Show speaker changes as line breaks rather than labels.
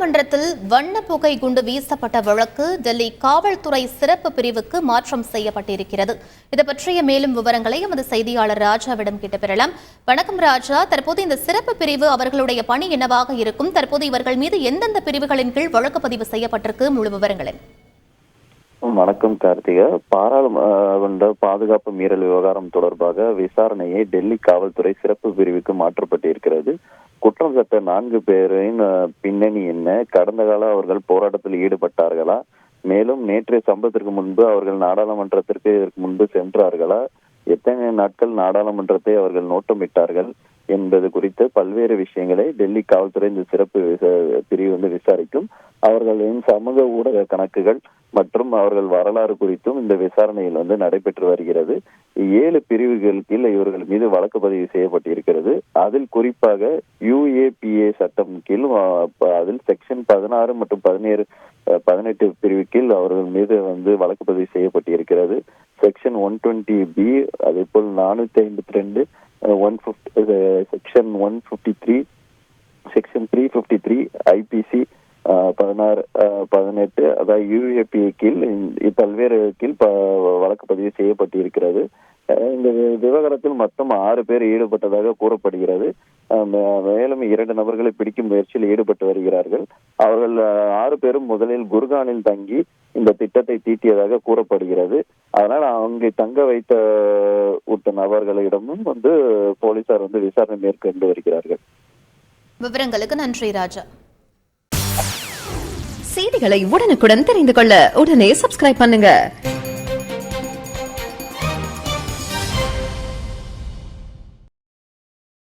நாடாளுமன்றத்தில் வண்ண புகை குண்டு வீசப்பட்ட வழக்கு டெல்லி காவல்துறை சிறப்பு பிரிவுக்கு மாற்றம் செய்யப்பட்டிருக்கிறது. இது பற்றிய மேலும் விவரங்களை எமது செய்தியாளர் ராஜாவிடம் கேட்டு பெறலாம். வணக்கம் ராஜா, தற்போது இந்த சிறப்பு பிரிவு அவர்களுடைய பணி என்னவாக இருக்கும்? தற்போது இவர்கள் மீது எந்தெந்த பிரிவுகளின் கீழ் வழக்கு பதிவு செய்யப்பட்டிருக்கு? முழு விவரங்களை.
வணக்கம் கார்த்திகா. பாராளுமன்ற பாதுகாப்பு மீறல் விவகாரம் தொடர்பாக விசாரணையை டெல்லி காவல்துறை சிறப்பு பிரிவுக்கு மாற்றப்பட்டிருக்கிறது. குற்றம் சாட்ட 4 பேரின் பின்னணி என்ன, கடந்த கால அவர்கள் போராட்டத்தில் ஈடுபட்டார்களா, மேலும் நேற்றைய சம்பவத்திற்கு முன்பு அவர்கள் நாடாளுமன்றத்திற்கு இதற்கு முன்பு சென்றார்களா, எத்தனை நாட்கள் நாடாளுமன்றத்தை அவர்கள் நோட்டமிட்டார்கள் என்பது குறித்து பல்வேறு விஷயங்களை டெல்லி காவல்துறை இந்த சிறப்பு பிரிவு விசாரிக்கும். அவர்களின் சமூக ஊடக கணக்குகள் மற்றும் அவர்கள் வரலாறு குறித்தும் இந்த விசாரணையில் நடைபெற்று வருகிறது. 7 பிரிவுகள் கீழ் இவர்கள் மீது வழக்கு பதிவு செய்யப்பட்டிருக்கிறது. அதில் குறிப்பாக UAPA சட்டம் கீழ் அதில் செக்ஷன் 16 மற்றும் 18 பிரிவு கீழ் அவர்கள் மீது வழக்கு பதிவு செய்யப்பட்டிருக்கிறது. செக்ஷன் 120B, அதே போல் 452, 150, செக்ஷன் 153, செக்ஷன் 353 IPC 16, 18, அதாவது UAPA கீழ் பல்வேறு கீழ் வழக்கு பதிவு செய்யப்பட்டிருக்கிறது. இந்த விவகாரத்தில் மொத்தம் 6 பேர் ஈடுபட்டதாக கூறப்படுகிறது. மேலும் 2 நபர்களை பிடிக்கும் முயற்சியில் ஈடுபட்டு வருகிறார்கள். அவர்கள் 6 பேரும் முதலில் குர்கானில் தங்கி இந்த திட்டத்தை தீட்டியதாக கூறப்படுகிறது. அதனால் அங்கே தங்க வைத்த நபர்களிடமும் போலீசார் விசாரணை மேற்கொண்டு வருகிறார்கள்.
விவரங்களுக்கு நன்றி ராஜா.
செய்திகளை உடனுக்குடன் தெரிந்து கொள்ள உடனே சப்ஸ்கிரைப் பண்ணுங்க.